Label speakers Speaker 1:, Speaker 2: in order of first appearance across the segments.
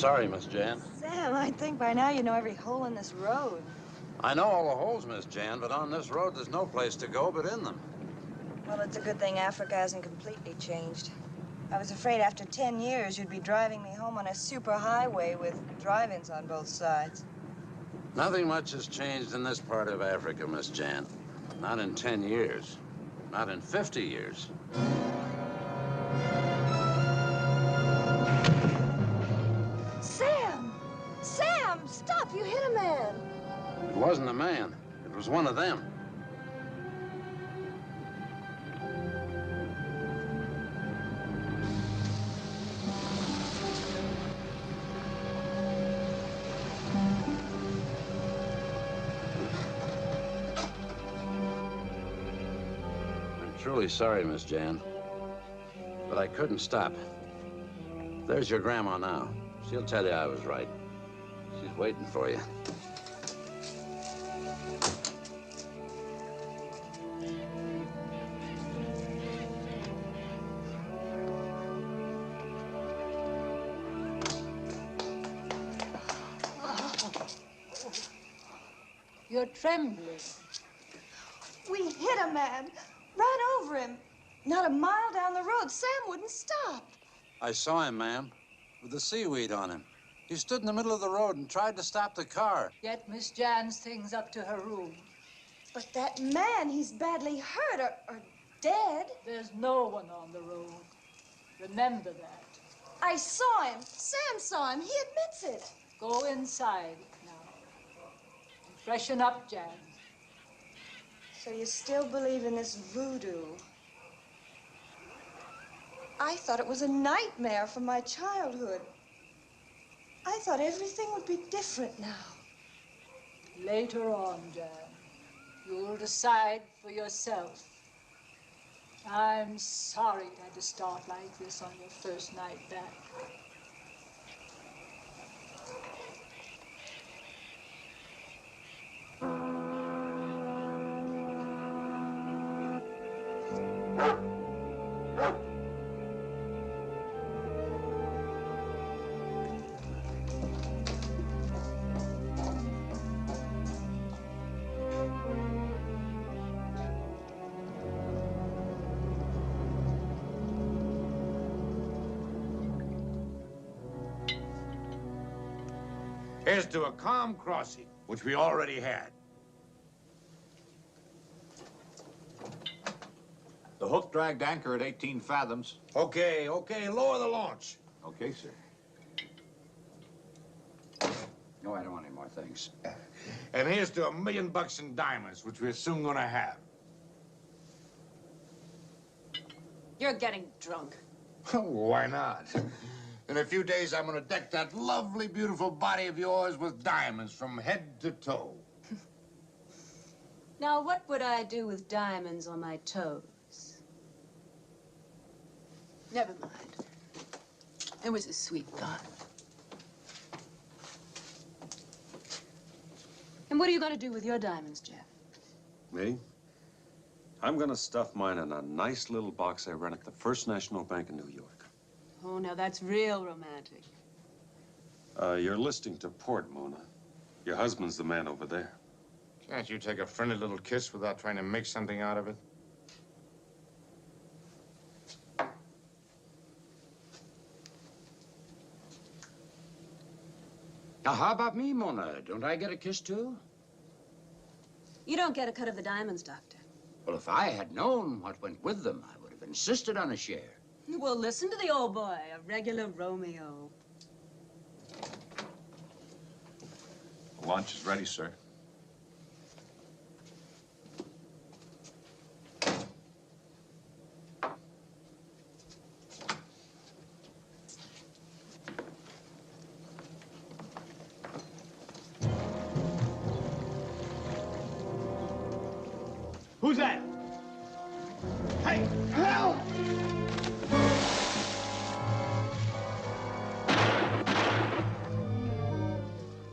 Speaker 1: Sorry, Miss Jan.
Speaker 2: Sam, I think by now you know every hole in this road.
Speaker 1: I know all the holes, Miss Jan, but on this road there's no place to go but in them.
Speaker 2: Well, it's a good thing Africa hasn't completely changed. I was afraid after 10 years you'd be driving me home on a superhighway with drive-ins on both sides.
Speaker 1: Nothing much has changed in this part of Africa, Miss Jan. Not in 10 years. Not in 50 years.
Speaker 2: Sam! Sam! Stop! You hit a man!
Speaker 1: It wasn't a man. It was one of them. I'm truly sorry, Miss Jan, but I couldn't stop. There's your grandma now. She'll tell you I was right. She's waiting for you.
Speaker 3: You're trembling.
Speaker 2: We hit a man, ran over him. Not a mile down the road. Sam wouldn't stop.
Speaker 1: I saw him, ma'am, with the seaweed on him. He stood in the middle of the road and tried to stop the car.
Speaker 3: Get Miss Jan's things up to her room.
Speaker 2: But that man, he's badly hurt or dead.
Speaker 3: There's no one on the road. Remember that.
Speaker 2: I saw him. Sam saw him. He admits it.
Speaker 3: Go inside now. And freshen up, Jan.
Speaker 2: So you still believe in this voodoo? I thought it was a nightmare from my childhood. I thought everything would be different now.
Speaker 3: Later on, Jan, you'll decide for yourself. I'm sorry it had to start like this on your first night back.
Speaker 4: Here's to a calm crossing, which we already had.
Speaker 5: The hook dragged anchor at 18 fathoms.
Speaker 4: Okay, lower the launch.
Speaker 5: Okay, sir. No, I don't want any more things.
Speaker 4: And here's to $1 million in diamonds, which we're soon gonna have.
Speaker 6: You're getting drunk.
Speaker 4: Why not? In a few days, I'm gonna deck that lovely, beautiful body of yours with diamonds from head to toe.
Speaker 6: Now, what would I do with diamonds on my toes? Never mind. It was a sweet thought. And what are you going to do with your diamonds, Jeff?
Speaker 1: Me?
Speaker 7: I'm gonna stuff mine in a nice little box I rent at the First National Bank in New York.
Speaker 6: Oh, now that's real romantic.
Speaker 7: You're listing to port, Mona. Your husband's the man over there.
Speaker 4: Can't you take a friendly little kiss without trying to make something out of it?
Speaker 5: Now, how about me, Mona? Don't I get a kiss, too?
Speaker 6: You don't get a cut of the diamonds, Doctor.
Speaker 5: Well, if I had known what went with them, I would have insisted on a share.
Speaker 6: Well, listen to the old boy, a regular Romeo.
Speaker 5: Lunch is ready, sir.
Speaker 8: Who's that? Hey, help!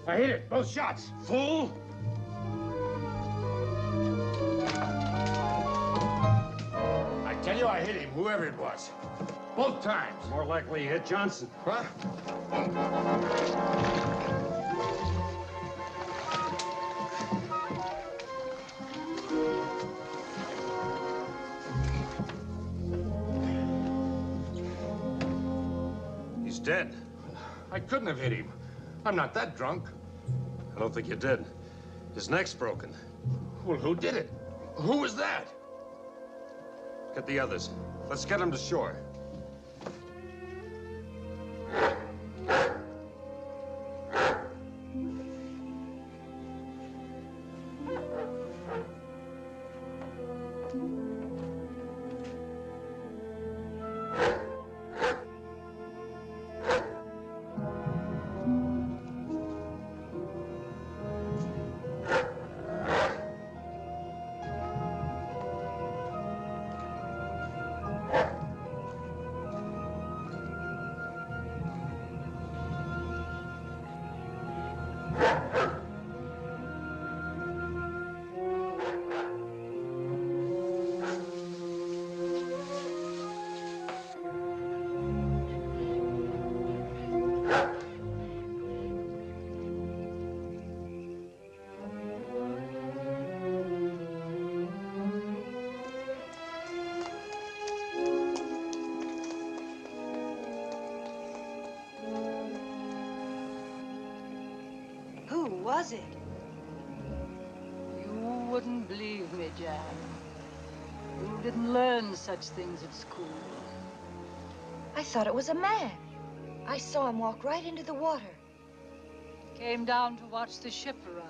Speaker 8: I hit it, both shots.
Speaker 7: Fool!
Speaker 4: I tell you, I hit him, whoever it was. Both times.
Speaker 7: More likely you hit Johnson.
Speaker 4: What?
Speaker 7: He's dead.
Speaker 4: I couldn't have hit him. I'm not that drunk.
Speaker 7: I don't think you did. His neck's broken.
Speaker 4: Well, who did it? Who was that?
Speaker 7: Get the others. Let's get him to shore.
Speaker 2: Who was it?
Speaker 3: You wouldn't believe me, Jan. You didn't learn such things at school.
Speaker 2: I thought it was a man. I saw him walk right into the water.
Speaker 3: Came down to watch the ship arrive.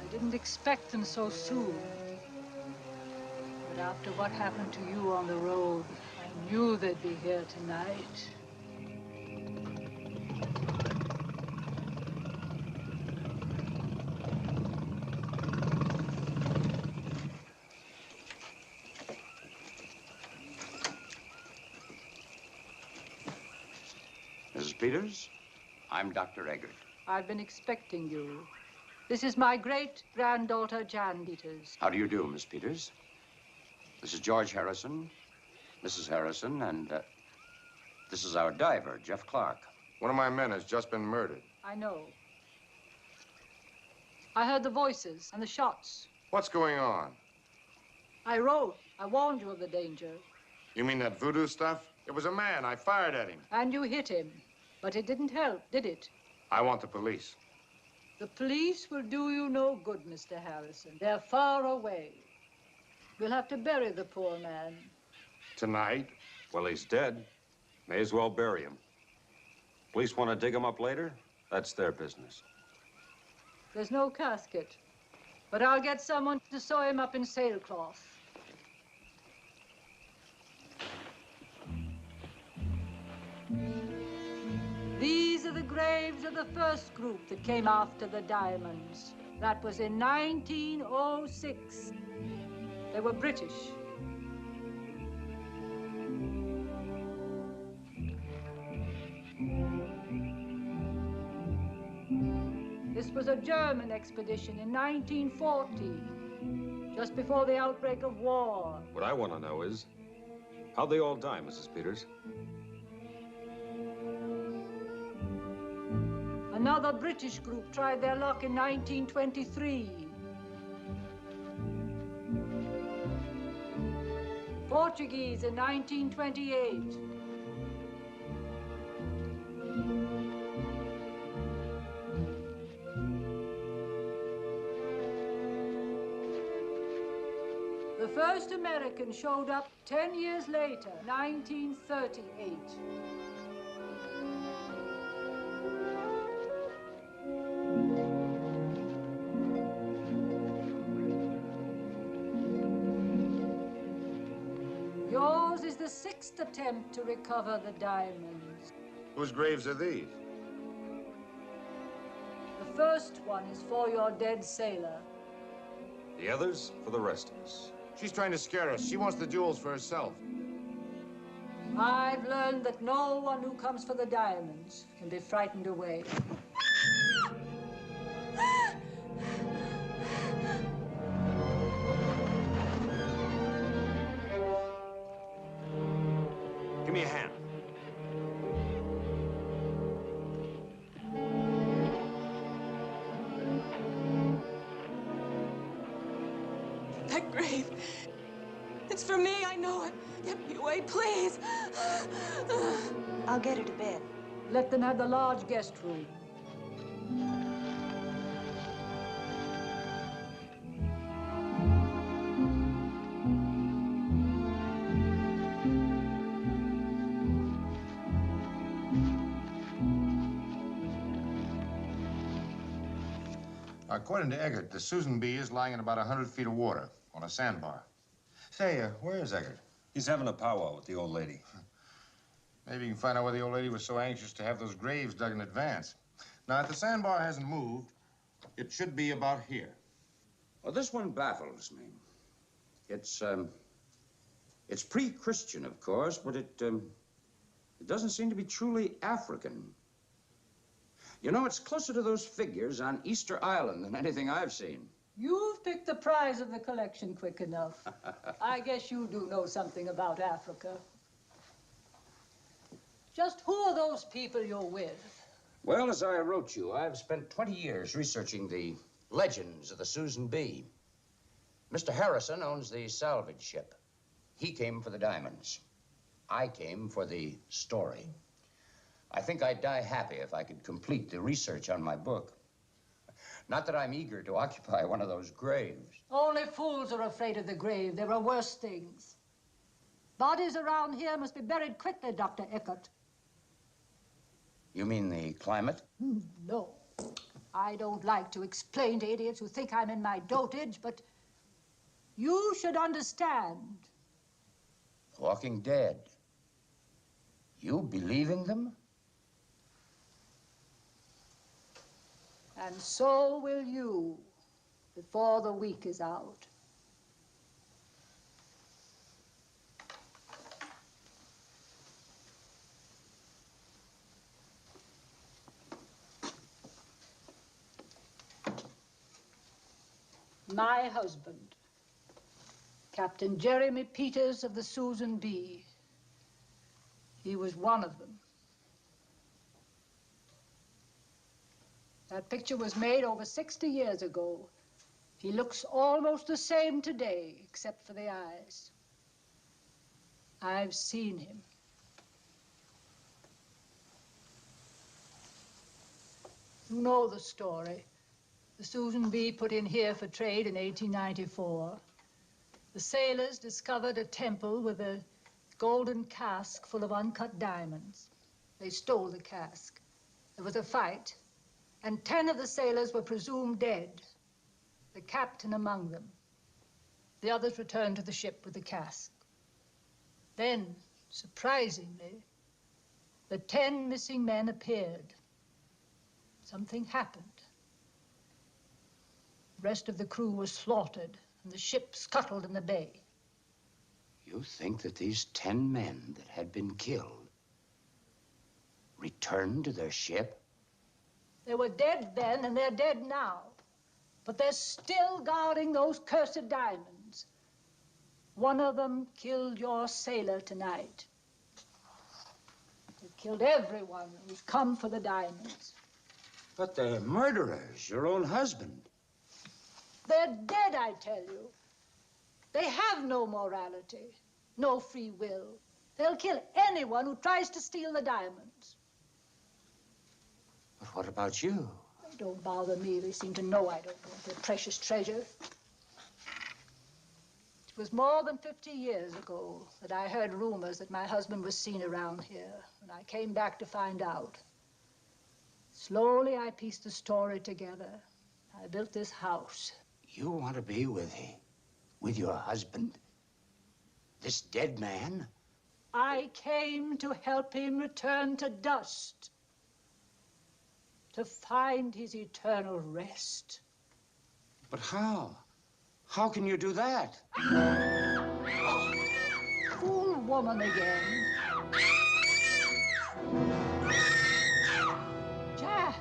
Speaker 3: I didn't expect them so soon. But after what happened to you on the road, I knew they'd be here tonight.
Speaker 5: Mrs. Peters, I'm Dr. Eggert.
Speaker 3: I've been expecting you. This is my great-granddaughter, Jan Peters.
Speaker 5: How do you do, Miss Peters? This is George Harrison, Mrs. Harrison, and this is our diver, Jeff Clark.
Speaker 4: One of my men has just been murdered.
Speaker 3: I know. I heard the voices and the shots.
Speaker 4: What's going on?
Speaker 3: I wrote. I warned you of the danger.
Speaker 4: You mean that voodoo stuff? It was a man. I fired at him.
Speaker 3: And you hit him. But it didn't help, did it?
Speaker 4: I want the police.
Speaker 3: The police will do you no good, Mr. Harrison. They're far away. We'll have to bury the poor man.
Speaker 4: Tonight?
Speaker 7: Well, he's dead. May as well bury him. Police want to dig him up later? That's their business.
Speaker 3: There's no casket. But I'll get someone to sew him up in sailcloth. These are the graves of the first group that came after the diamonds. That was in 1906. They were British. This was a German expedition in 1940. just before the outbreak of war.
Speaker 7: What I want to know is, how'd they all die, Mrs. Peters?
Speaker 3: Another British group tried their luck in 1923. Portuguese in 1928. The first American showed up 10 years later, 1938. Yours is the 6th attempt to recover the diamonds.
Speaker 4: Whose graves are these?
Speaker 3: The first one is for your dead sailor.
Speaker 7: The others for the rest of us.
Speaker 4: She's trying to scare us. She wants the jewels for herself.
Speaker 3: I've learned that no one who comes for the diamonds can be frightened away.
Speaker 7: Give me a hand.
Speaker 6: That grave. It's for me, I know it. Get me away, please.
Speaker 2: I'll get her to bed.
Speaker 3: Let them have the large guest room.
Speaker 4: According to Eggert, the Susan B is lying in about 100 feet of water on a sandbar. Say, where is Eggert?
Speaker 7: He's having a powwow with the old lady.
Speaker 4: Maybe you can find out why the old lady was so anxious to have those graves dug in advance. Now, if the sandbar hasn't moved, it should be about here.
Speaker 5: Well, this one baffles me. It's pre-Christian, of course, but it doesn't seem to be truly African. You know, it's closer to those figures on Easter Island than anything I've seen.
Speaker 3: You've picked the prize of the collection quick enough. I guess you do know something about Africa. Just who are those people you're with?
Speaker 5: Well, as I wrote you, I've spent 20 years researching the legends of the Susan B. Mr. Harrison owns the salvage ship. He came for the diamonds. I came for the story. I think I'd die happy if I could complete the research on my book. Not that I'm eager to occupy one of those graves.
Speaker 3: Only fools are afraid of the grave. There are worse things. Bodies around here must be buried quickly, Dr. Eckert.
Speaker 5: You mean the climate?
Speaker 3: No. I don't like to explain to idiots who think I'm in my dotage, but you should understand.
Speaker 5: Walking Dead. You believe in them?
Speaker 3: And so will you, before the week is out. My husband, Captain Jeremy Peters of the Susan B. He was one of them. That picture was made over 60 years ago. He looks almost the same today, except for the eyes. I've seen him. You know the story. The Susan B put in here for trade in 1894. The sailors discovered a temple with a golden cask full of uncut diamonds. They stole the cask. There was a fight, and 10 of the sailors were presumed dead, the captain among them. The others returned to the ship with the cask. Then, surprisingly, the 10 missing men appeared. Something happened. The rest of the crew was slaughtered, and the ship scuttled in the bay.
Speaker 5: You think that these 10 men that had been killed returned to their ship?
Speaker 3: They were dead then, and they're dead now. But they're still guarding those cursed diamonds. One of them killed your sailor tonight. They killed everyone who's come for the diamonds.
Speaker 5: But they're murderers, your own husband.
Speaker 3: They're dead, I tell you. They have no morality, no free will. They'll kill anyone who tries to steal the diamonds.
Speaker 5: But what about you?
Speaker 3: They don't bother me. They seem to know I don't want their precious treasure. It was more than 50 years ago that I heard rumors that my husband was seen around here, and I came back to find out. Slowly, I pieced the story together. I built this house.
Speaker 5: You want to be with your husband? This dead man?
Speaker 3: I came to help him return to dust, to find his eternal rest.
Speaker 5: But how? How can you do that?
Speaker 3: Fool woman again. Jack.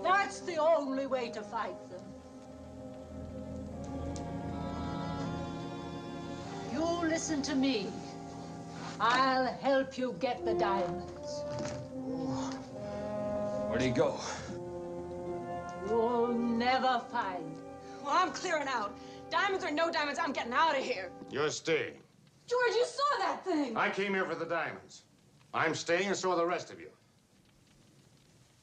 Speaker 3: That's the only way to fight them. You listen to me. I'll help you get the diamonds.
Speaker 7: Where'd he go?
Speaker 3: You'll never find.
Speaker 6: Well, I'm clearing out. Diamonds or no diamonds, I'm getting out of here.
Speaker 4: You're staying.
Speaker 6: George, you saw that thing.
Speaker 4: I came here for the diamonds. I'm staying, and so are the rest of you.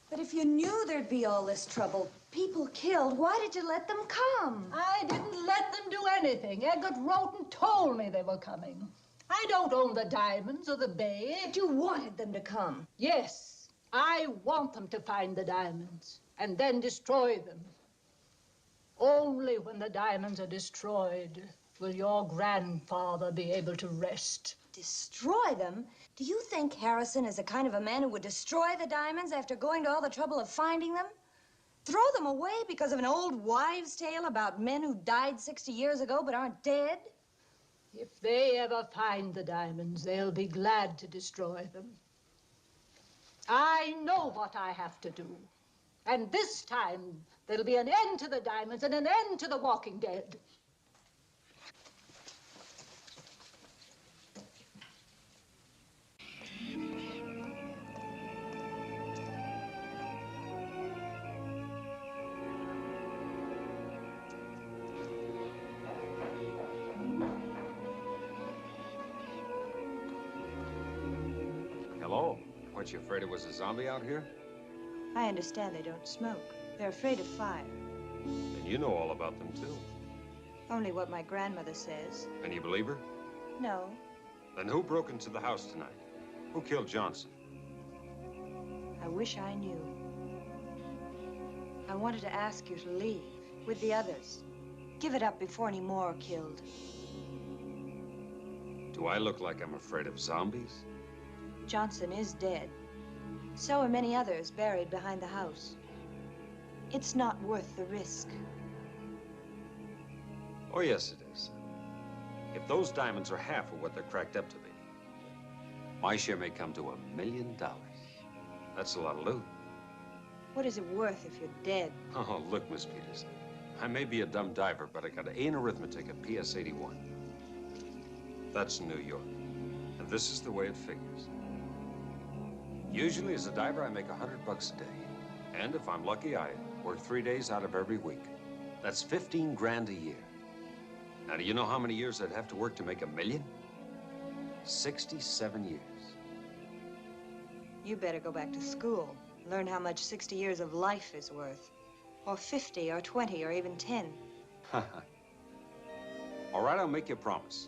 Speaker 2: But if you knew there'd be all this trouble, people killed, why did you let them come?
Speaker 3: I didn't let them do anything. Egbert wrote and told me they were coming. I don't own the diamonds or the bay.
Speaker 2: But you wanted them to come.
Speaker 3: Yes, I want them to find the diamonds and then destroy them. Only when the diamonds are destroyed will your grandfather be able to rest.
Speaker 2: Destroy them? Do you think Harrison is the kind of a man who would destroy the diamonds after going to all the trouble of finding them? Throw them away because of an old wives' tale about men who died 60 years ago but aren't dead?
Speaker 3: If they ever find the diamonds, they'll be glad to destroy them. I know what I have to do. And this time, there'll be an end to the diamonds and an end to the Walking Dead.
Speaker 7: Hello? Weren't you afraid it was a zombie out here?
Speaker 2: I understand they don't smoke. They're afraid of fire.
Speaker 7: And you know all about them, too.
Speaker 2: Only what my grandmother says.
Speaker 7: And you believe her?
Speaker 2: No.
Speaker 7: Then who broke into the house tonight? Who killed Johnson?
Speaker 2: I wish I knew. I wanted to ask you to leave with the others. Give it up before any more are killed.
Speaker 7: Do I look like I'm afraid of zombies?
Speaker 2: Johnson is dead. So are many others buried behind the house. It's not worth the risk.
Speaker 7: Oh, yes, it is. If those diamonds are half of what they're cracked up to be, my share may come to $1 million. That's a lot of loot.
Speaker 2: What is it worth if you're dead?
Speaker 7: Oh, look, Miss Peters. I may be a dumb diver, but I got an A in arithmetic at PS 81. That's New York. And this is the way it figures. Usually, as a diver, I make $100 a day. And if I'm lucky, I work 3 days out of every week. That's 15 grand a year. Now, do you know how many years I'd have to work to make $1 million? 67 years.
Speaker 2: You better go back to school. Learn how much 60 years of life is worth. Or 50, or 20, or even 10.
Speaker 7: All right, I'll make you a promise.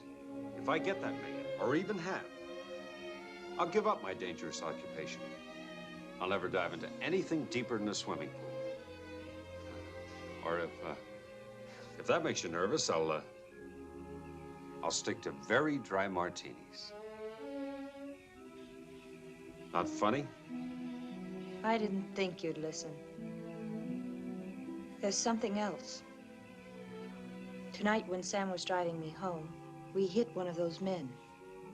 Speaker 7: If I get that million, or even half, I'll give up my dangerous occupation. I'll never dive into anything deeper than a swimming pool. Or if that makes you nervous, I'll stick to very dry martinis. Not funny?
Speaker 2: I didn't think you'd listen. There's something else. Tonight, when Sam was driving me home, we hit one of those men.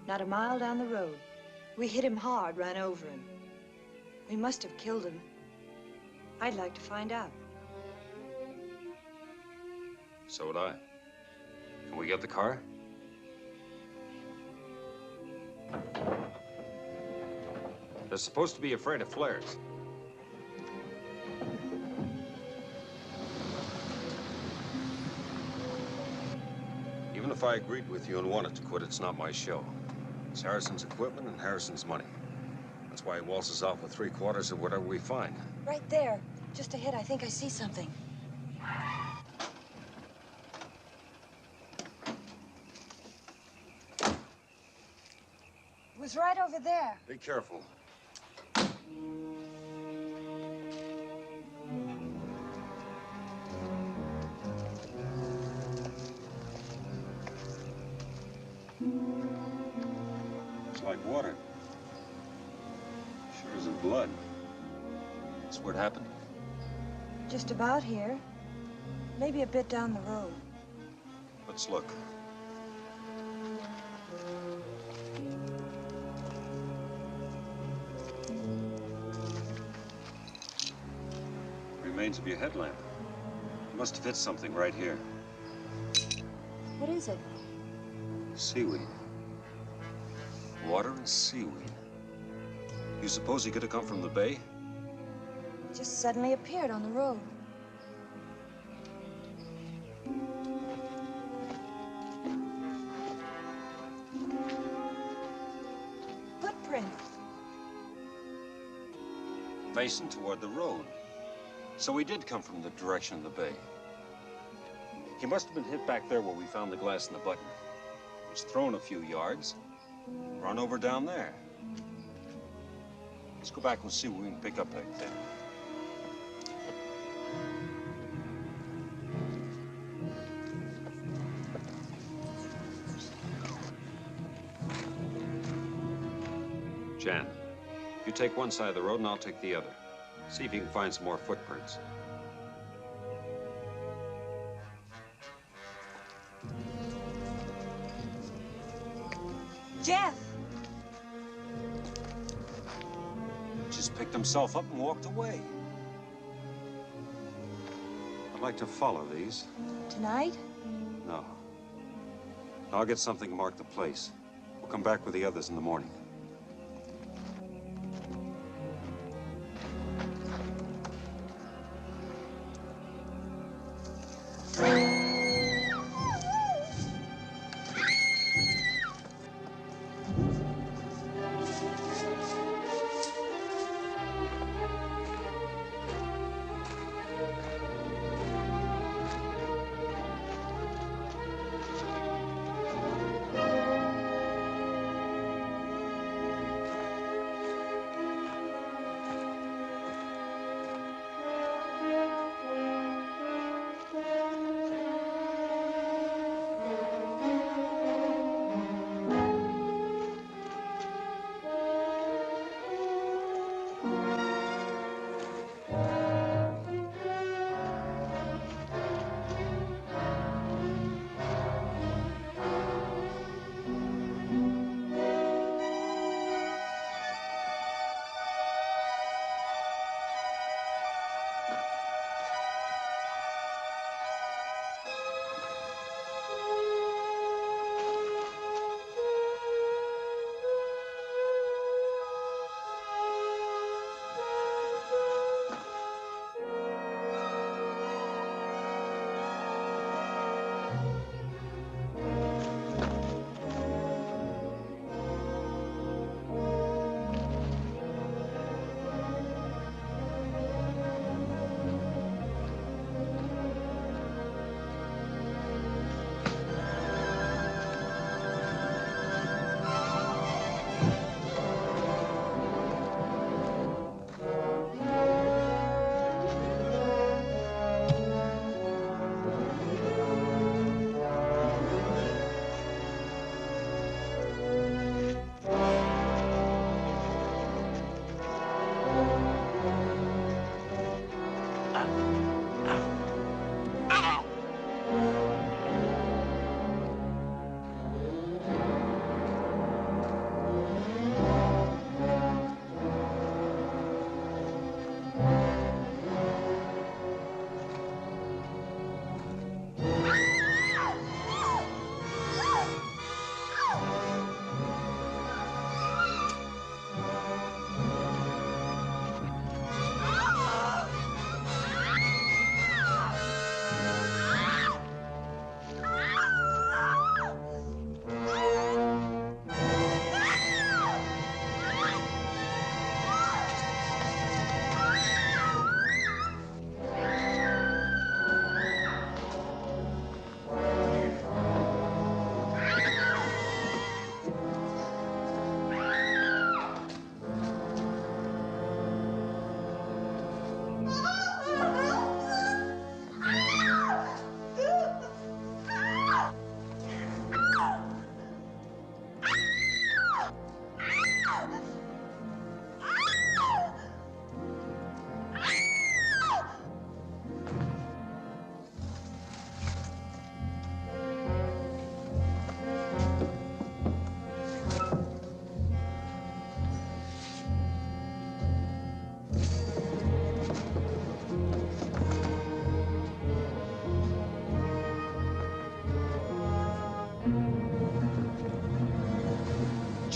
Speaker 2: Not a mile down the road. We hit him hard, ran over him. We must have killed him. I'd like to find out.
Speaker 7: So would I. Can we get the car? They're supposed to be afraid of flares. Even if I agreed with you and wanted to quit, it's not my show. It's Harrison's equipment and Harrison's money. That's why he waltzes off with 3/4 of whatever we find.
Speaker 2: Right there, just ahead, I think I see something. It was right over there.
Speaker 7: Be careful. It's like water. Sure isn't blood. That's where it happened.
Speaker 2: Just about here. Maybe a bit down the road.
Speaker 7: Let's look. Remains of your headlamp. You must have hit something right here.
Speaker 2: What is it?
Speaker 7: Seaweed. Water and seaweed. You suppose he could have come from the bay?
Speaker 2: It just suddenly appeared on the road. Footprint.
Speaker 7: Facing toward the road. So he did come from the direction of the bay. He must have been hit back there where we found the glass and the button. He was thrown a few yards, run over down there. Let's go back and see what we can pick up back there. Jan, you take one side of the road and I'll take the other. See if you can find some more footprints.
Speaker 2: Jeff!
Speaker 7: Just picked himself up and walked away. I'd like to follow these.
Speaker 2: Tonight?
Speaker 7: No. I'll get something to mark the place. We'll come back with the others in the morning.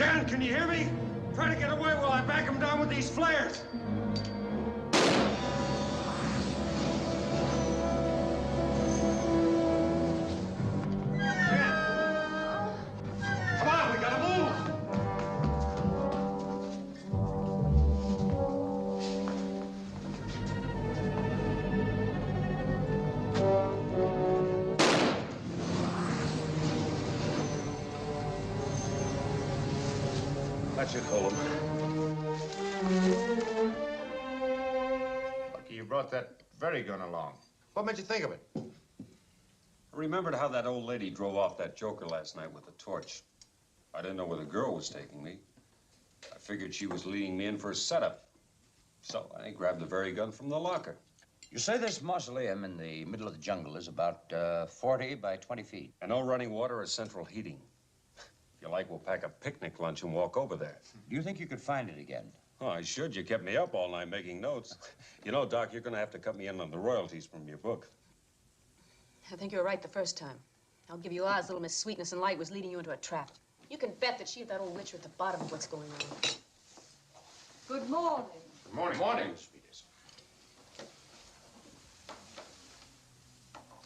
Speaker 7: Jan, can you hear me? Try to get away while I back him down with these flares. Jan! Come on, we gotta move! That should hold him.
Speaker 4: Lucky you brought that very gun along. What made you think of it?
Speaker 7: I remembered how that old lady drove off that joker last night with the torch. I didn't know where the girl was taking me. I figured she was leading me in for a setup. So I grabbed the very gun from the locker.
Speaker 5: You say this mausoleum in the middle of the jungle is about 40 by 20 feet.
Speaker 7: And no running water or central heating. If you like, we'll pack a picnic lunch and walk over there.
Speaker 5: Do you think you could find it again?
Speaker 7: Oh, I should. You kept me up all night making notes. You know, Doc, you're going to have to cut me in on the royalties from your book.
Speaker 6: I think you were right the first time. I'll give you odds little Miss Sweetness and Light was leading you into a trap. You can bet that she and that old witch are at the bottom of what's going on.
Speaker 3: Good morning.
Speaker 4: Good morning. Morning, sweeties.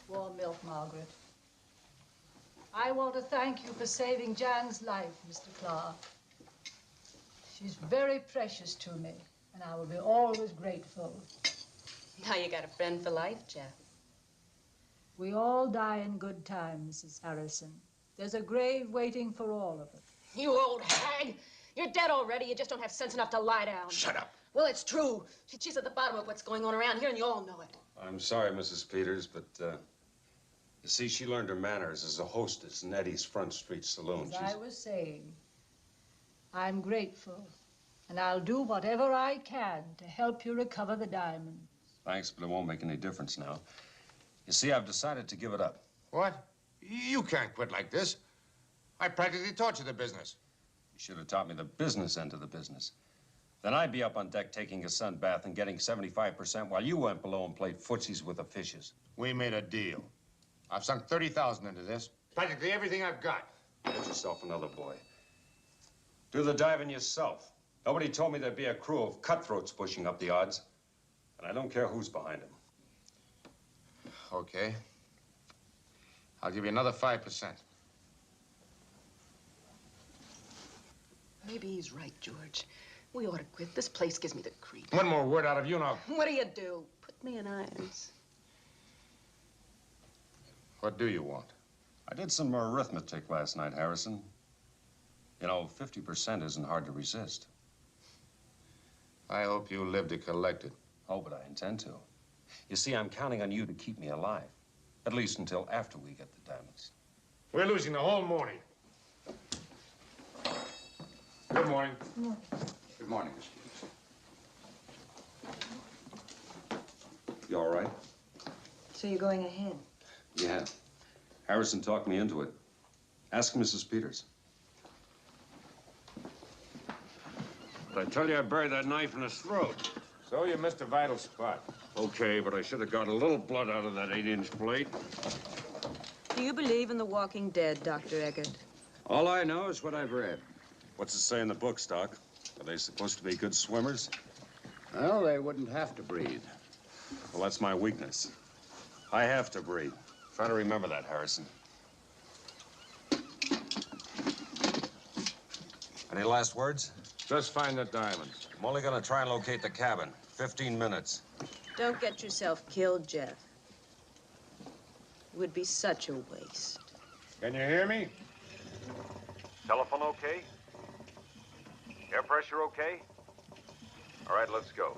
Speaker 3: Warm milk, Margaret. I want to thank you for saving Jan's life, Mr. Clark. She's very precious to me, and I will be always grateful.
Speaker 6: Now you got a friend for life, Jeff.
Speaker 3: We all die in good time, Mrs. Harrison. There's a grave waiting for all of us.
Speaker 6: You old hag! You're dead already. You just don't have sense enough to lie down.
Speaker 5: Shut up.
Speaker 6: Well, it's true. She's at the bottom of what's going on around here, and you all know it.
Speaker 7: I'm sorry, Mrs. Peters, but, you see, she learned her manners as a hostess in Eddie's Front Street Saloon.
Speaker 3: As I was saying, I'm grateful, and I'll do whatever I can to help you recover the diamond.
Speaker 7: Thanks, but it won't make any difference now. You see, I've decided to give it up.
Speaker 4: What? You can't quit like this. I practically taught you the business.
Speaker 7: You should have taught me the business end of the business. Then I'd be up on deck taking a sun bath and getting 75% while you went below and played footsies with the fishes.
Speaker 4: We made a deal. I've sunk 30,000 into this. Practically everything I've got.
Speaker 7: Get yourself another boy. Do the diving yourself. Nobody told me there'd be a crew of cutthroats pushing up the odds. And I don't care who's behind them.
Speaker 4: Okay. I'll give you another 5%.
Speaker 6: Maybe he's right, George. We ought to quit. This place gives me the creep.
Speaker 4: One more word out of you now.
Speaker 6: What do? Put me in irons.
Speaker 4: What do you want?
Speaker 7: I did some arithmetic last night, Harrison. You know, 50% isn't hard to resist.
Speaker 4: I hope you live to collect it.
Speaker 7: Oh, but I intend to. You see, I'm counting on you to keep me alive. At least until after we get the diamonds.
Speaker 4: We're losing the whole morning. Good morning.
Speaker 5: Good morning, Miss Peters.
Speaker 7: You all right?
Speaker 2: So you're going ahead?
Speaker 7: Yeah. Harrison talked me into it. Ask Mrs. Peters. But I tell you, I buried that knife in his throat.
Speaker 4: So you missed a vital spot.
Speaker 7: Okay, but I should have got a little blood out of that 8-inch blade.
Speaker 6: Do you believe in the walking dead, Dr. Eggert?
Speaker 1: All I know is what I've read.
Speaker 7: What's it say in the books, Doc? Are they supposed to be good swimmers?
Speaker 1: Well, they wouldn't have to breathe.
Speaker 7: Well, that's my weakness. I have to breathe. Try to remember that, Harrison. Any last words?
Speaker 4: Just find the diamonds.
Speaker 7: I'm only gonna try and locate the cabin. 15 minutes.
Speaker 6: Don't get yourself killed, Jeff. It would be such a waste.
Speaker 4: Can you hear me?
Speaker 9: Telephone okay? Air pressure okay? All right, let's go.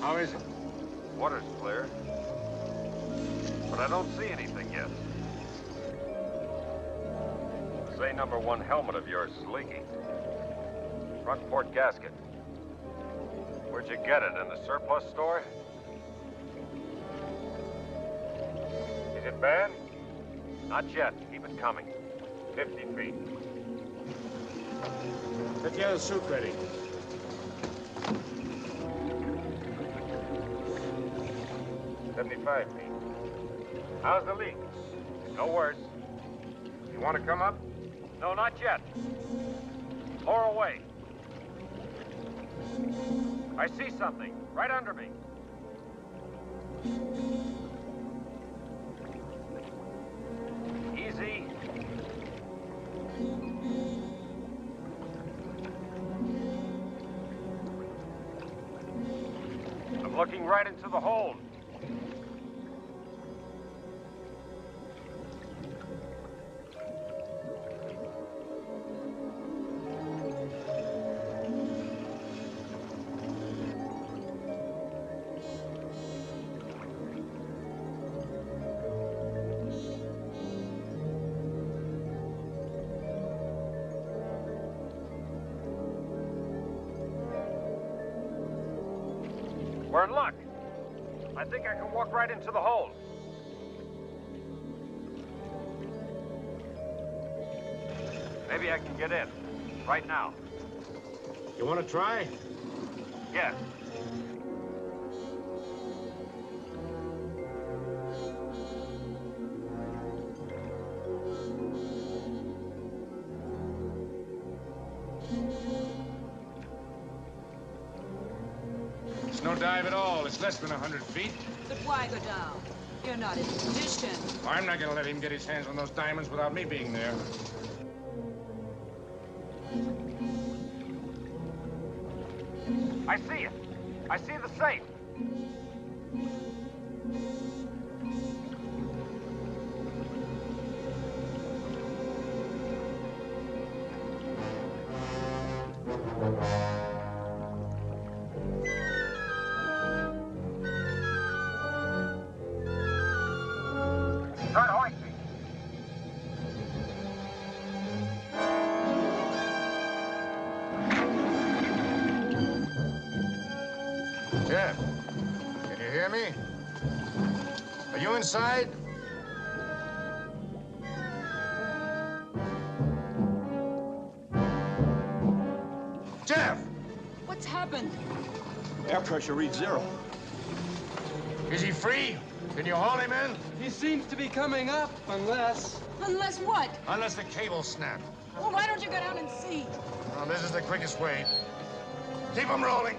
Speaker 4: How is it?
Speaker 9: Water's clear. But I don't see anything yet. Say #1 helmet of yours is leaking. Front port gasket. Where'd you get it? In the surplus store? Is it bad? Not yet. Keep it coming. 50 feet.
Speaker 8: Get the other suit ready.
Speaker 9: $75 feet. How's the leak? No worse. You want to come up? No, not yet. Lower away. I see something right under me. Easy. I'm looking right into the hold. We're in luck. I think I can walk right into the hold. Maybe I can get in. Right now.
Speaker 8: You want to try?
Speaker 9: Yes.
Speaker 4: It's no dive at all. It's less than 100 feet.
Speaker 10: But why go down? You're not in position.
Speaker 4: I'm not going to let him get his hands on those diamonds without me being there.
Speaker 9: I see it. I see the safe. Start hoisting.
Speaker 4: Jeff, can you hear me? Are you inside? Jeff!
Speaker 10: What's happened?
Speaker 7: Air pressure reads 0.
Speaker 4: Is he free? Can you haul him in?
Speaker 11: He seems to be coming up, unless...
Speaker 10: Unless what?
Speaker 4: Unless the cable snapped.
Speaker 10: Well, why don't you go down and see?
Speaker 4: Well, this is the quickest way. Keep him rolling.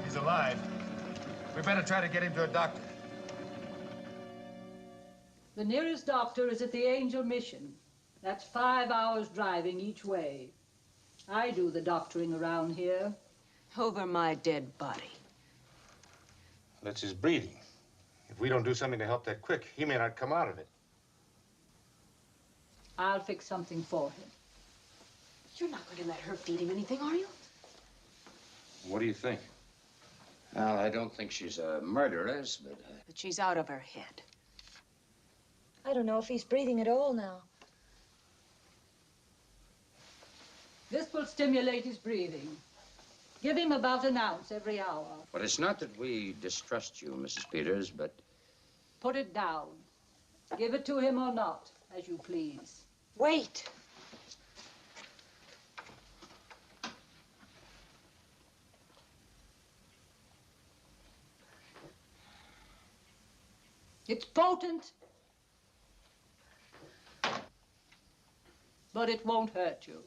Speaker 4: He's alive. We better try to get him to a doctor.
Speaker 3: The nearest doctor is at the Angel Mission. That's 5 hours driving each way. I do the doctoring around here.
Speaker 10: Over my dead body.
Speaker 4: That's his breathing. If we don't do something to help that quick, he may not come out of it.
Speaker 3: I'll fix something for him.
Speaker 6: You're not going to let her feed him anything, are you?
Speaker 7: What do you think?
Speaker 5: Well, I don't think she's a murderess, but...
Speaker 10: But she's out of her head.
Speaker 2: I don't know if he's breathing at all now.
Speaker 3: This will stimulate his breathing. Give him about an ounce every hour.
Speaker 5: But it's not that we distrust you, Mrs. Peters, but...
Speaker 3: Put it down. Give it to him or not, as you please.
Speaker 10: Wait.
Speaker 3: It's potent, but it won't hurt you.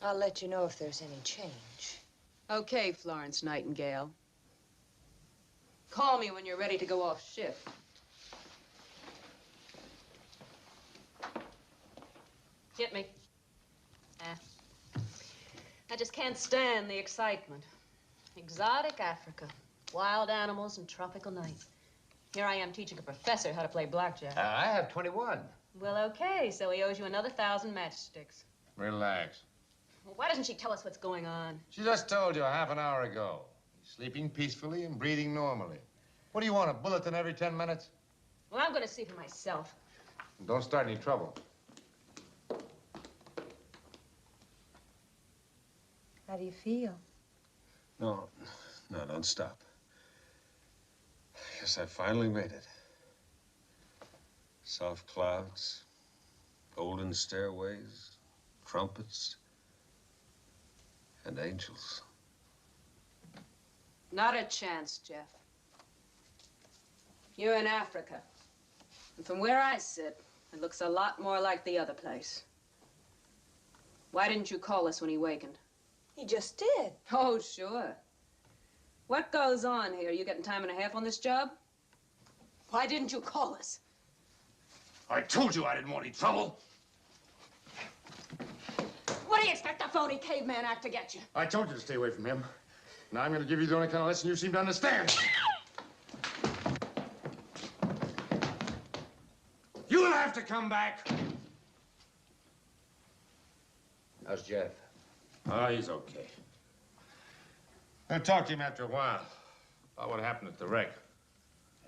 Speaker 2: I'll let you know if there's any change.
Speaker 10: Okay, Florence Nightingale. Call me when you're ready to go off shift.
Speaker 6: Hit me. I just can't stand the excitement. Exotic Africa, wild animals and tropical nights. Here I am teaching a professor how to play blackjack.
Speaker 5: I have 21.
Speaker 6: Well, okay, so he owes you another 1,000 matchsticks.
Speaker 4: Relax.
Speaker 6: Well, why doesn't she tell us what's going on?
Speaker 4: She just told you a half an hour ago. He's sleeping peacefully and breathing normally. What do you want, a bulletin every 10 minutes?
Speaker 6: Well, I'm going to see for myself.
Speaker 4: Don't start any trouble.
Speaker 2: How do you feel?
Speaker 7: No, don't stop. Yes, I finally made it. Soft clouds, golden stairways, trumpets, and angels.
Speaker 10: Not a chance, Jeff. You're in Africa. And from where I sit, it looks a lot more like the other place. Why didn't you call us when he wakened?
Speaker 2: He just did.
Speaker 10: Oh, sure. What goes on here? You getting time and a half on this job? Why didn't you call us?
Speaker 4: I told you I didn't want any trouble.
Speaker 10: What do you expect a phony caveman act to get you?
Speaker 4: I told you to stay away from him. Now I'm going to give you the only kind of lesson you seem to understand. You'll have to come back.
Speaker 5: How's Jeff?
Speaker 4: Oh, he's okay. I'll talk to him after a while about what happened at the wreck.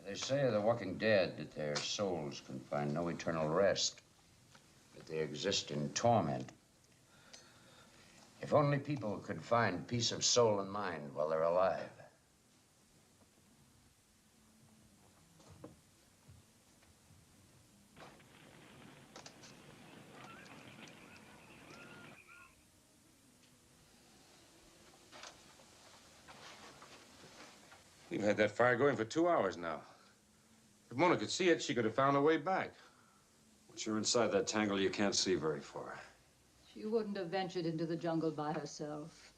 Speaker 5: They say of the walking dead that their souls can find no eternal rest, that they exist in torment. If only people could find peace of soul and mind while they're alive.
Speaker 4: We've had that fire going for 2 hours now. If Mona could see it, she could have found her way back.
Speaker 7: Once you're inside that tangle, you can't see very far.
Speaker 3: She wouldn't have ventured into the jungle by herself.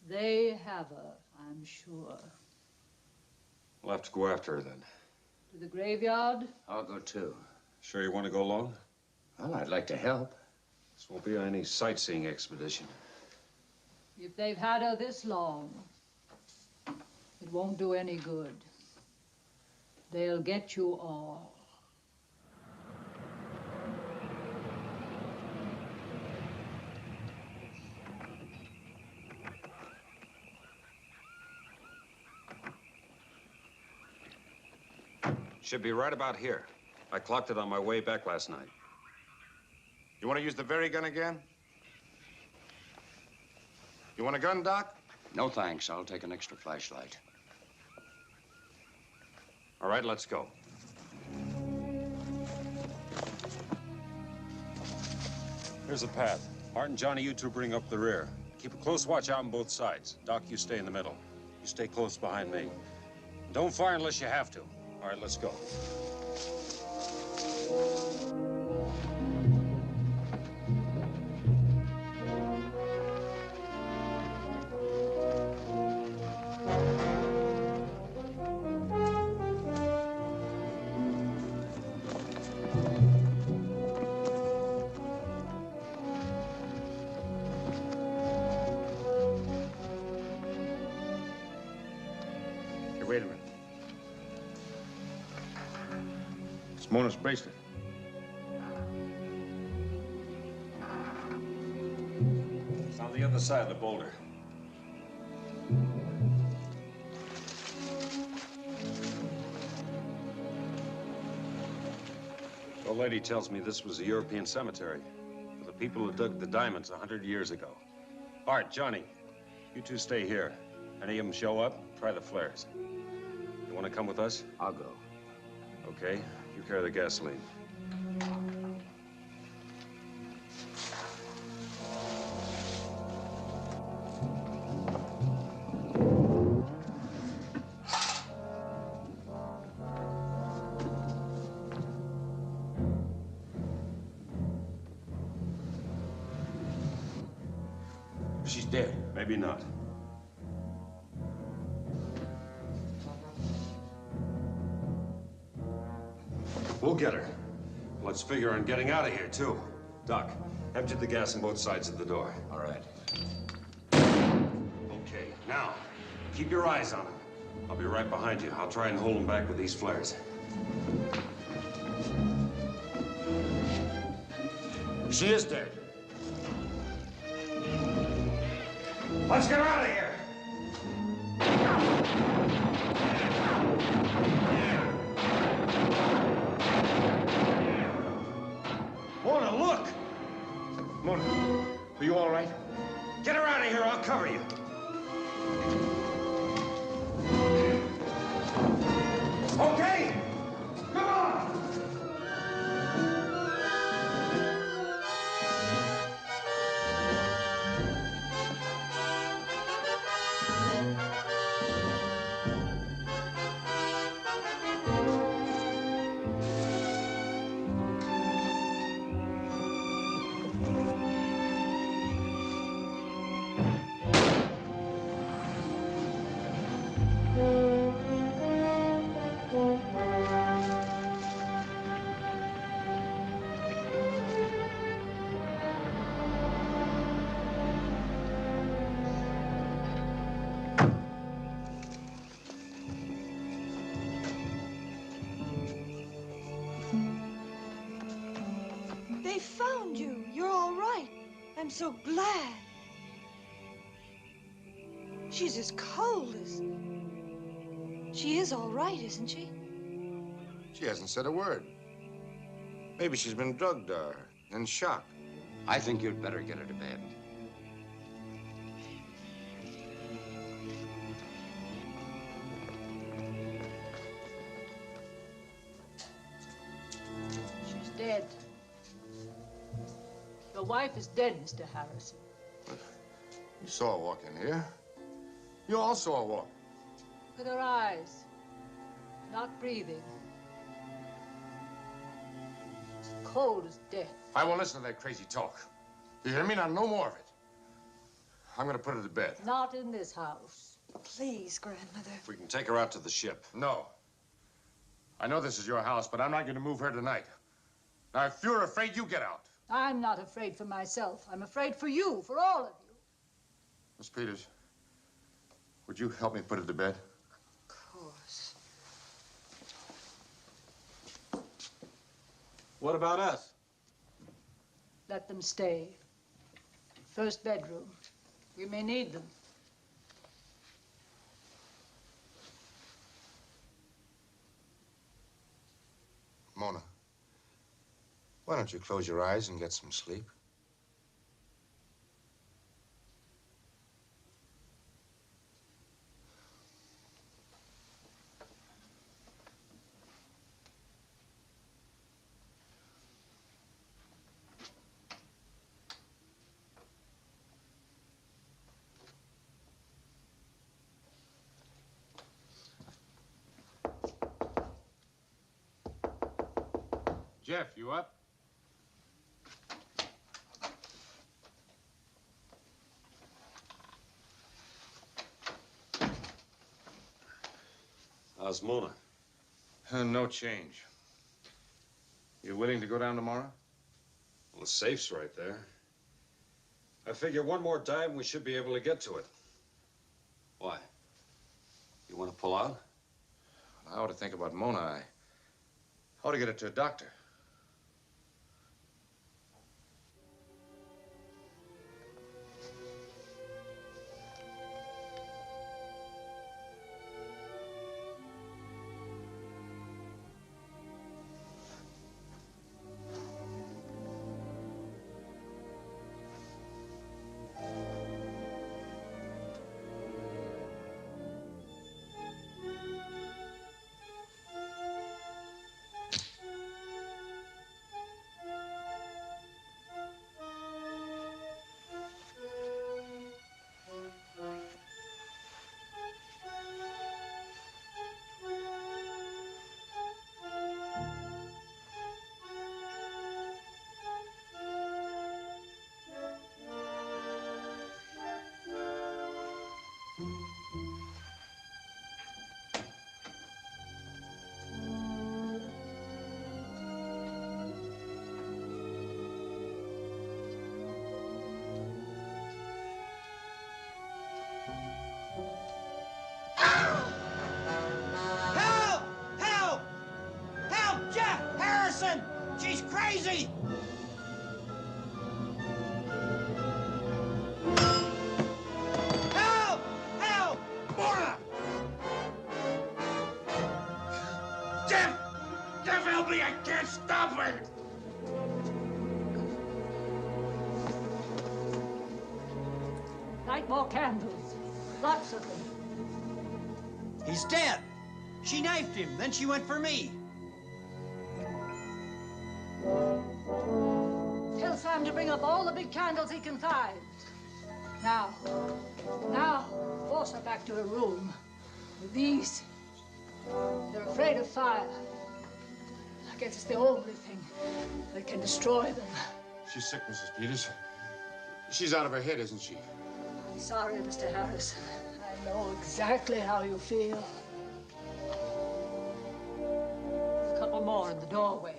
Speaker 3: They have her, I'm sure.
Speaker 7: We'll have to go after her then.
Speaker 3: To the graveyard?
Speaker 5: I'll go too.
Speaker 7: Sure you want to go along?
Speaker 5: Well, I'd like to help.
Speaker 7: This won't be any sightseeing expedition.
Speaker 3: If they've had her this long, it won't do any good. They'll get you all.
Speaker 7: Should be right about here. I clocked it on my way back last night.
Speaker 4: You want to use the very gun again? You want a gun, Doc?
Speaker 5: No, thanks. I'll take an extra flashlight.
Speaker 7: All right, let's go. Here's the path. Art and Johnny, you two bring up the rear. Keep a close watch out on both sides. Doc, you stay in the middle. You stay close behind me. Don't fire unless you have to. All right, let's go.
Speaker 4: Hey, wait a minute. It's Mona's bracelet.
Speaker 7: It's on the other side of the boulder. Go lay lady tells me this was a European cemetery for the people who dug the diamonds 100 years ago. Art, Johnny, you two stay here. Any of them show up, try the flares. You want to come with us?
Speaker 5: I'll go.
Speaker 7: Okay, you carry the gasoline.
Speaker 5: She's dead.
Speaker 7: Maybe not. We'll get her. Let's figure on getting out of here, too. Doc, empty the gas on both sides of the door.
Speaker 5: All right.
Speaker 7: Okay, now, keep your eyes on him. I'll be right behind you. I'll try and hold him back with these flares.
Speaker 5: She is dead.
Speaker 7: Let's get her out of here! Mona, look!
Speaker 4: Mona, are you all right?
Speaker 7: Get her out of here, I'll cover you. Okay? Come on!
Speaker 2: They found you. You're all right. I'm so glad. She's as cold as... She is all right, isn't she?
Speaker 4: She hasn't said a word. Maybe she's been drugged or in shock.
Speaker 5: I think you'd better get her to bed.
Speaker 3: She's dead. Your wife is dead, Mr. Harrison.
Speaker 4: You saw her walk in here. You all saw her walk.
Speaker 3: Look at her eyes. Not breathing. As cold as death.
Speaker 4: I won't listen to that crazy talk. You hear me? Now, no more of it. I'm gonna put her to bed.
Speaker 3: Not in this house.
Speaker 2: Please, grandmother.
Speaker 7: We can take her out to the ship.
Speaker 4: No. I know this is your house, but I'm not gonna move her tonight. Now, if you're afraid, you get out.
Speaker 3: I'm not afraid for myself. I'm afraid for you, for all of you.
Speaker 4: Miss Peters, would you help me put her to bed?
Speaker 2: Of course.
Speaker 11: What about us?
Speaker 3: Let them stay. First bedroom. We may need them.
Speaker 4: Mona, why don't you close your eyes and get some sleep? Jeff, you up?
Speaker 7: How's Mona?
Speaker 4: No change. You willing to go down tomorrow?
Speaker 7: Well, the safe's right there. I figure one more dive, we should be able to get to it. Why? You want to pull out?
Speaker 4: I ought to think about Mona. I ought to get her to a doctor.
Speaker 3: Light more candles. Lots of them.
Speaker 12: He's dead. She knifed him, then she went for me.
Speaker 3: Tell Sam to bring up all the big candles he can find. Now, force her back to her room. With these, they're afraid of fire. I guess it's the only thing that can destroy them.
Speaker 4: She's sick, Mrs. Peters. She's out of her head, isn't she?
Speaker 3: I'm sorry, Mr. Harrison. I know exactly how you feel. A couple more in the doorway.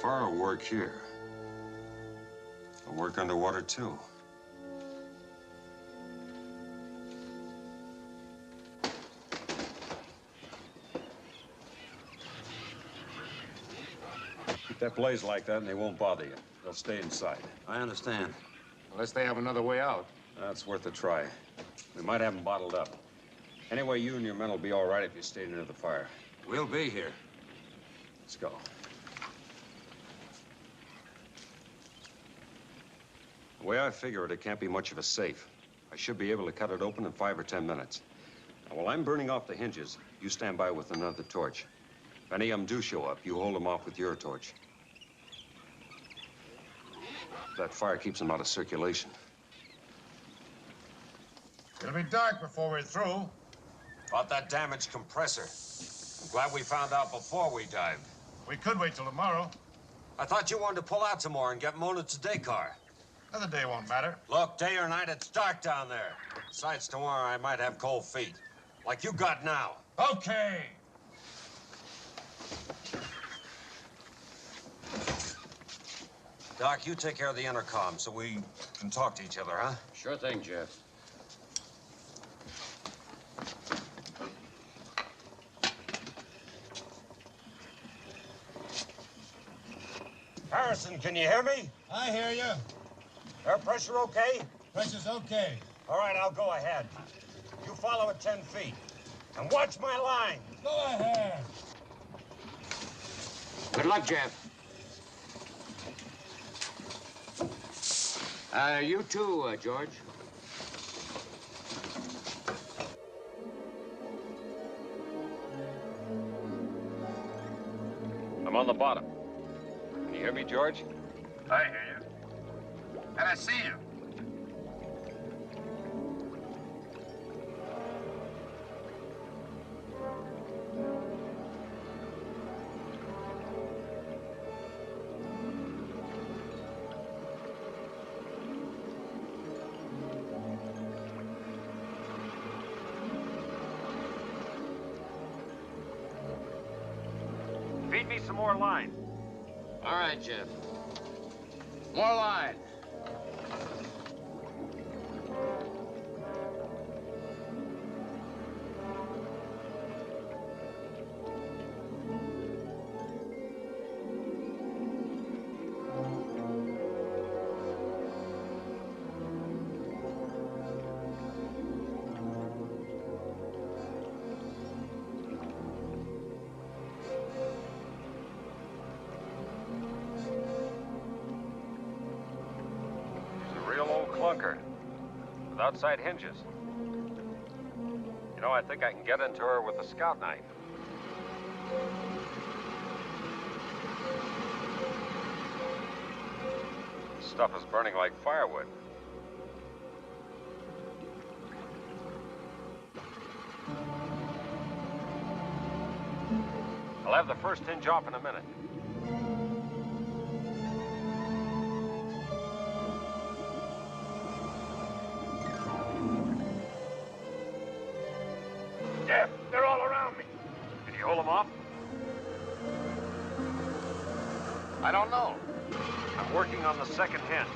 Speaker 7: Far work here. I'll work underwater, too. Keep that blaze like that and they won't bother you. They'll stay inside.
Speaker 1: I understand.
Speaker 4: Unless they have another way out.
Speaker 7: That's worth a try. We might have them bottled up. Anyway, you and your men will be all right if you stay near the fire.
Speaker 1: We'll be here.
Speaker 7: Let's go. The way I figure it, it can't be much of a safe. I should be able to cut it open in 5 or 10 minutes. Now, while I'm burning off the hinges, you stand by with another torch. If any of them do show up, you hold them off with your torch. That fire keeps them out of circulation.
Speaker 4: It'll be dark before we're through.
Speaker 7: About that damaged compressor. I'm glad we found out before we dived.
Speaker 4: We could wait till tomorrow.
Speaker 7: I thought you wanted to pull out some more and get Mona to Dakar.
Speaker 4: Another day won't matter.
Speaker 7: Look, day or night, it's dark down there. Besides, tomorrow I might have cold feet. Like you got now.
Speaker 4: Okay.
Speaker 7: Doc, you take care of the intercom so we can talk to each other, huh?
Speaker 5: Sure thing, Jeff.
Speaker 7: Harrison, can you hear me?
Speaker 13: I hear you.
Speaker 7: Air pressure okay?
Speaker 13: Pressure's okay.
Speaker 7: All right, I'll go ahead. You follow at 10 feet. And watch my line.
Speaker 13: Go ahead.
Speaker 5: Good luck, Jeff. You too, George.
Speaker 7: I'm on the bottom. Can you hear me, George?
Speaker 4: I hear you. And I see you.
Speaker 7: Feed me some more line.
Speaker 5: All right, Jeff. More line.
Speaker 7: Clunker with outside hinges. You know, I think I can get into her with a scout knife. This stuff is burning like firewood. I'll have the first hinge off in a minute.
Speaker 4: Jeff, they're all around me.
Speaker 7: Can you hold them off?
Speaker 4: I don't know.
Speaker 7: I'm working on the second hinge.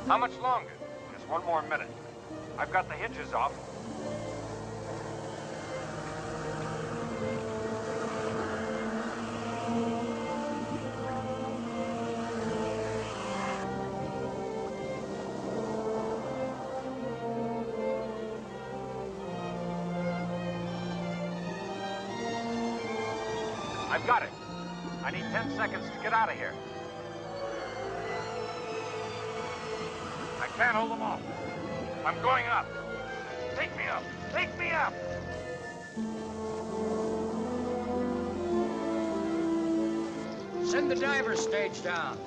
Speaker 4: How much longer?
Speaker 7: Just one more minute. I've got the hinges off.
Speaker 9: I've got it. I need 10 seconds to get out of here. I can't hold them off. I'm going up. Take me up. Take me up.
Speaker 5: Send the diver's stage down.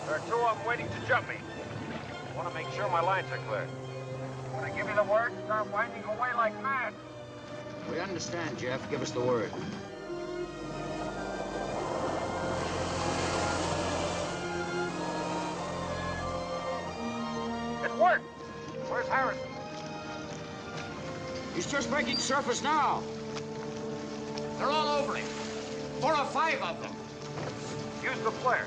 Speaker 9: There are 2 of them waiting to jump me. I want to make sure my lines are clear. When I give you the word, start winding away like mad.
Speaker 5: We understand, Jeff. Give us the word.
Speaker 9: It worked. Where's Harrison?
Speaker 5: He's just making surface now. They're all over him. 4 or 5 of them.
Speaker 9: Use the flare.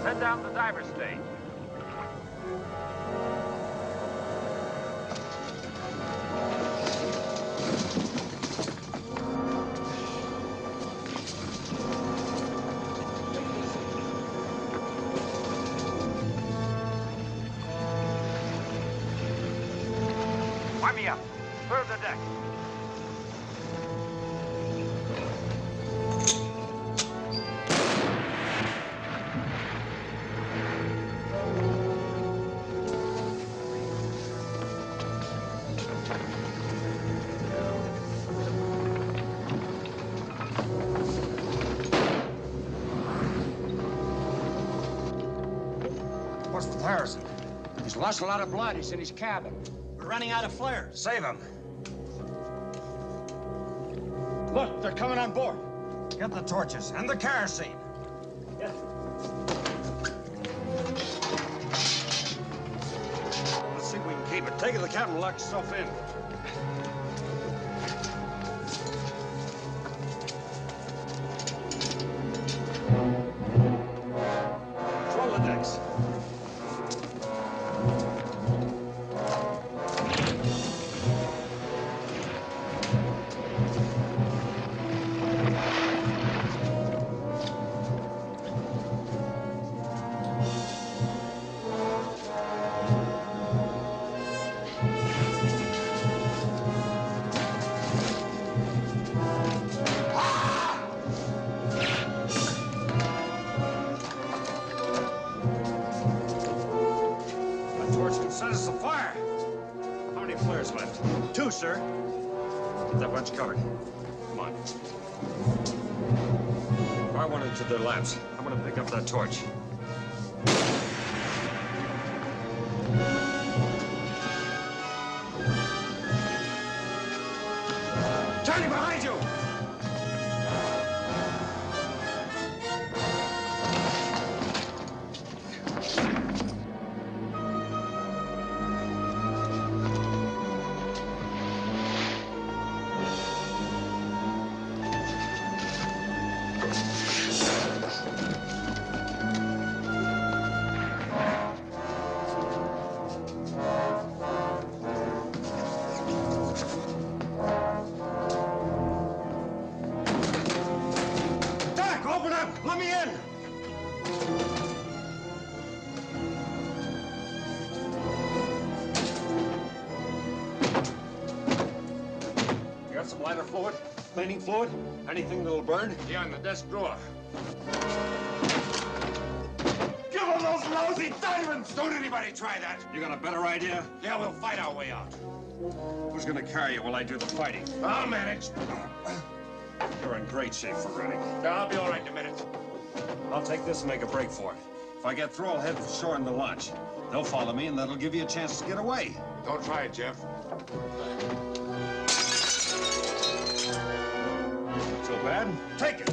Speaker 9: Send down the diver stage. Wind me up. Clear the deck.
Speaker 5: What's with Harrison? He's lost a lot of blood. He's in his cabin.
Speaker 12: We're running out of flares.
Speaker 5: Save him.
Speaker 8: Look, they're coming on board.
Speaker 7: Get the torches and the kerosene.
Speaker 8: Yeah.
Speaker 7: Let's see if we can keep it. Take it to the cabin and lock yourself in. Control the decks. Set us afire. How many flares left?
Speaker 12: 2, sir.
Speaker 7: Get that bunch covered. Come on. Fire one into their laps. I'm gonna pick up that torch. Charlie, behind you! Open up! Let me in! You got some lighter fluid? Cleaning fluid? Anything that'll burn?
Speaker 4: Yeah, in the desk drawer.
Speaker 7: Give them those lousy diamonds! Don't anybody try that! You got a better idea?
Speaker 4: Yeah, we'll fight our way out.
Speaker 7: Who's gonna carry you while I do the fighting?
Speaker 4: I'll manage.
Speaker 7: You're in great shape for running.
Speaker 4: I'll be all right in a minute.
Speaker 7: I'll take this and make a break for it. If I get through, I'll head for shore in the launch. They'll follow me, and that'll give you a chance to get away.
Speaker 4: Don't try it, Jeff.
Speaker 7: So bad? Take it.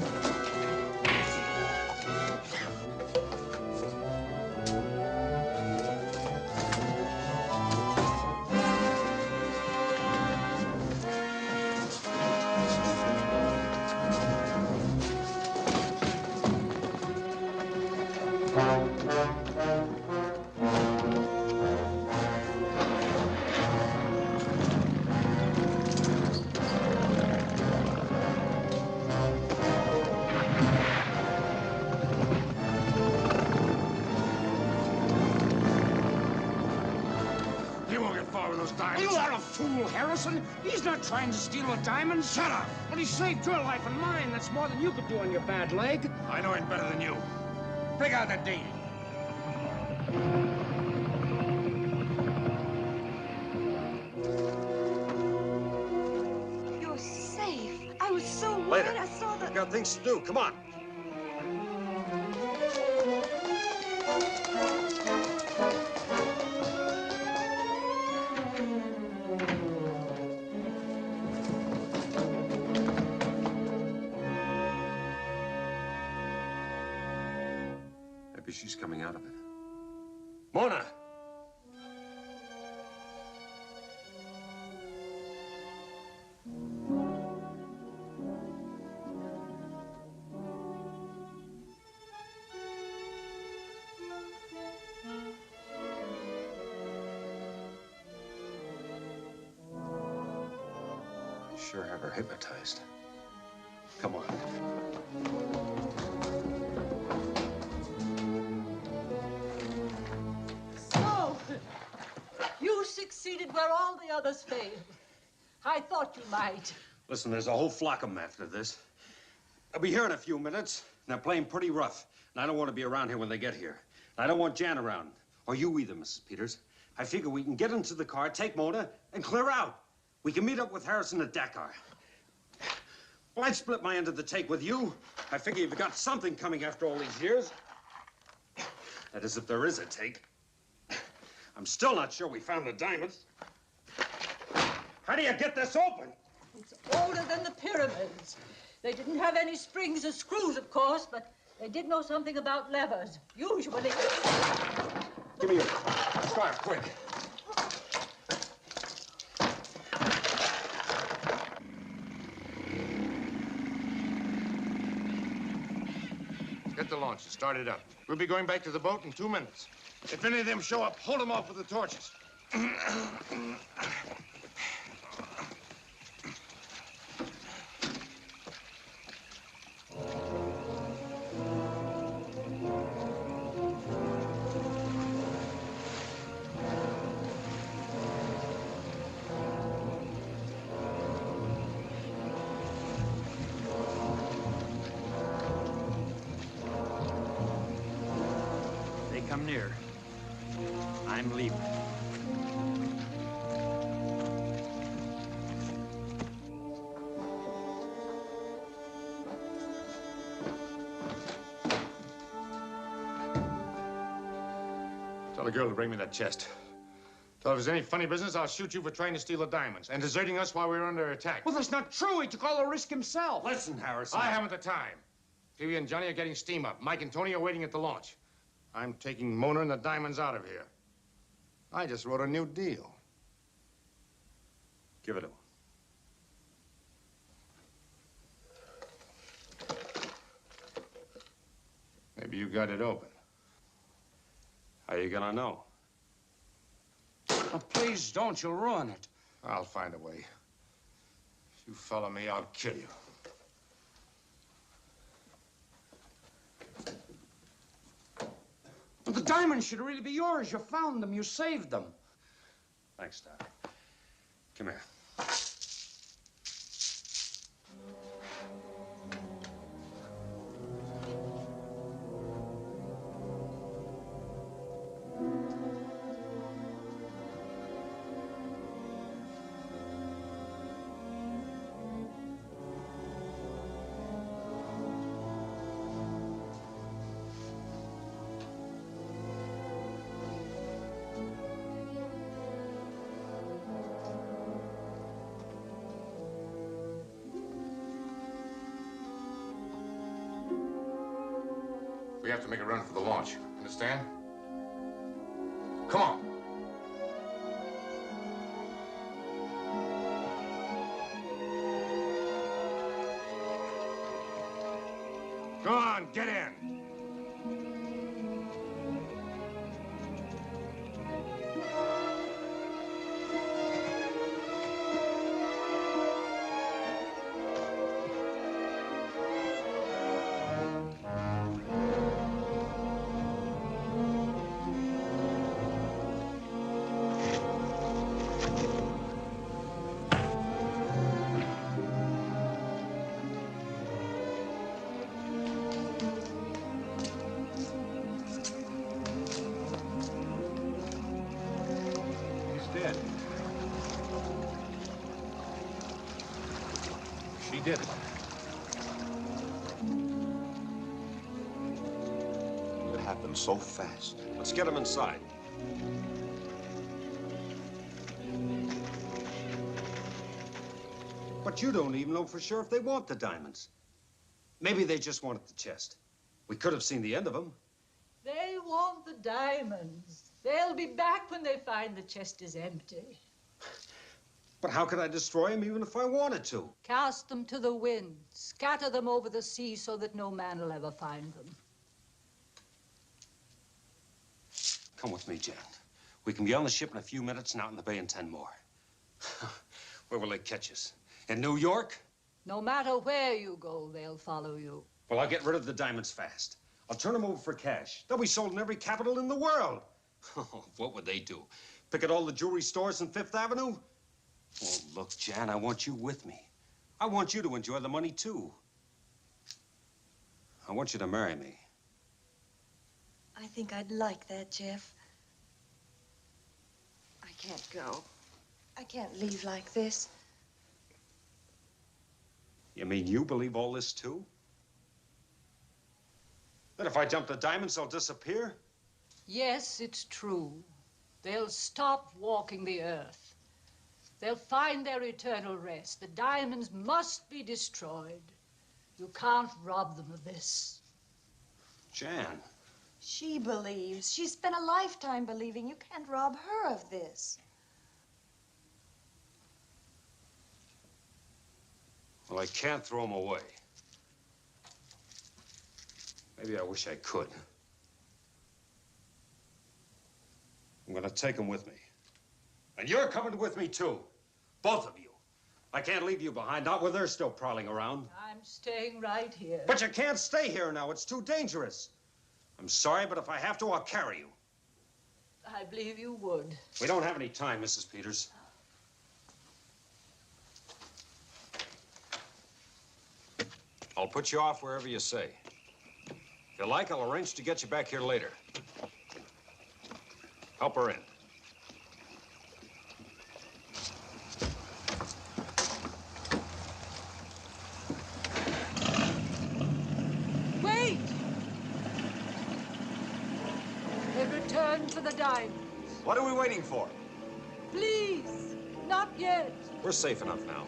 Speaker 5: You are a fool, Harrison. He's not trying to steal the diamonds.
Speaker 4: Shut up!
Speaker 5: But he saved your life and mine. That's more than you could do on your bad leg.
Speaker 4: I know him better than you.
Speaker 5: Bring out that deed.
Speaker 2: You're safe. I was so
Speaker 7: Later.
Speaker 2: worried. I saw the...
Speaker 7: I've got things to do. Come on. Maybe she's coming out of it. Mona! You sure have her hypnotized. Come on.
Speaker 3: So, you succeeded where all the others failed. I thought you might.
Speaker 7: Listen, there's a whole flock of them after this. I'll be here in a few minutes, and they're playing pretty rough. And I don't want to be around here when they get here. And I don't want Jan around, or you either, Mrs. Peters. I figure we can get into the car, take Mona, and clear out. We can meet up with Harrison at Dakar. Well, I'd split my end of the take with you. I figure you've got something coming after all these years. That is, if there is a take. I'm still not sure we found the diamonds. How do you get this open?
Speaker 3: It's older than the pyramids. They didn't have any springs or screws, of course, but they did know something about levers. Usually...
Speaker 7: Give me your scarf, quick.
Speaker 4: Get the launch and start it up. We'll be going back to the boat in 2 minutes. If any of them show up, hold them off with the torches.
Speaker 12: They come near. I'm leaving.
Speaker 4: Tell the girl to bring me that chest. Tell her if there's any funny business, I'll shoot you for trying to steal the diamonds and deserting us while we were under attack.
Speaker 5: Well, that's not true. He took all the risk himself.
Speaker 7: Listen, Harrison.
Speaker 4: I haven't the time. Phoebe and Johnny are getting steam up. Mike and Tony are waiting at the launch. I'm taking Mona and the diamonds out of here. I just wrote a new deal.
Speaker 7: Give it to him.
Speaker 4: Maybe you got it open.
Speaker 7: How are you gonna know?
Speaker 5: Oh, please don't. You'll ruin it.
Speaker 4: I'll find a way. If you follow me, I'll kill you.
Speaker 5: But the diamonds should really be yours. You found them. You saved them.
Speaker 7: Thanks, Doc. Come here.
Speaker 4: have to make a run for the launch. Understand? Come on. Come on, get in.
Speaker 7: Dead. She did it.
Speaker 14: It happened so fast.
Speaker 7: Let's get him inside.
Speaker 15: But you don't even know for sure if they want the diamonds. Maybe they just wanted the chest. We could have seen the end of them.
Speaker 3: They want the diamonds. They'll be back when they find the chest is empty.
Speaker 15: But how could I destroy them even if I wanted to?
Speaker 3: Cast them to the wind. Scatter them over the sea so that no man will ever find them.
Speaker 15: Come with me, Jan. We can be on the ship in a few minutes and out in the bay in 10 more. Where will they catch us? In New York?
Speaker 3: No matter where you go, they'll follow you.
Speaker 15: Well, I'll get rid of the diamonds fast. I'll turn them over for cash. They'll be sold in every capital in the world. Oh, what would they do? Picket all the jewelry stores on Fifth Avenue? Oh, look, Jan, I want you with me. I want you to enjoy the money, too. I want you to marry me.
Speaker 2: I think I'd like that, Jeff. I can't go. I can't leave like this.
Speaker 15: You mean you believe all this, too? That if I dump the diamonds, they'll disappear?
Speaker 3: Yes, it's true. They'll stop walking the earth. They'll find their eternal rest. The diamonds must be destroyed. You can't rob them of this.
Speaker 15: Jan.
Speaker 2: She believes. She spent a lifetime believing. You can't rob her of this.
Speaker 15: Well, I can't throw them away. Maybe I wish I could. I'm gonna take them with me. And you're coming with me, too. Both of you. I can't leave you behind, not when they're still prowling around.
Speaker 3: I'm staying right here.
Speaker 15: But you can't stay here now. It's too dangerous. I'm sorry, but if I have to, I'll carry you.
Speaker 3: I believe you would.
Speaker 15: We don't have any time, Mrs. Peters.
Speaker 7: I'll put you off wherever you say. If you like, I'll arrange to get you back here later. Help her in.
Speaker 3: Wait! They've returned for the diamonds.
Speaker 7: What are we waiting for?
Speaker 3: Please, not yet.
Speaker 7: We're safe enough now.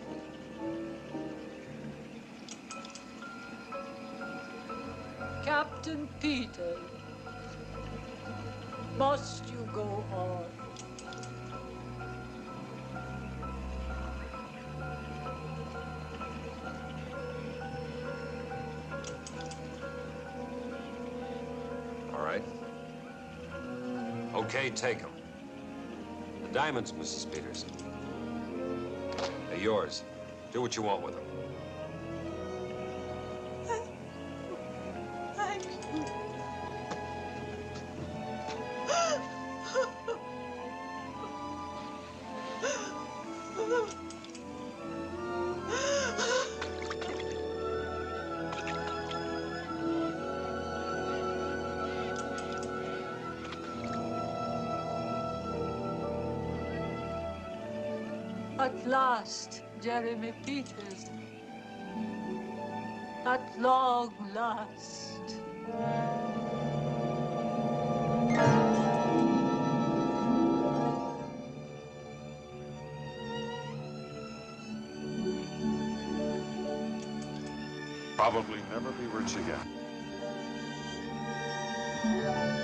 Speaker 3: Captain Peters, must you go on?
Speaker 7: All right. Okay, take them. The diamonds, Mrs. Peters. They're yours. Do what you want with them.
Speaker 3: At last, Jeremy Peters. At long last.
Speaker 7: Probably never be rich again.
Speaker 2: Thank you.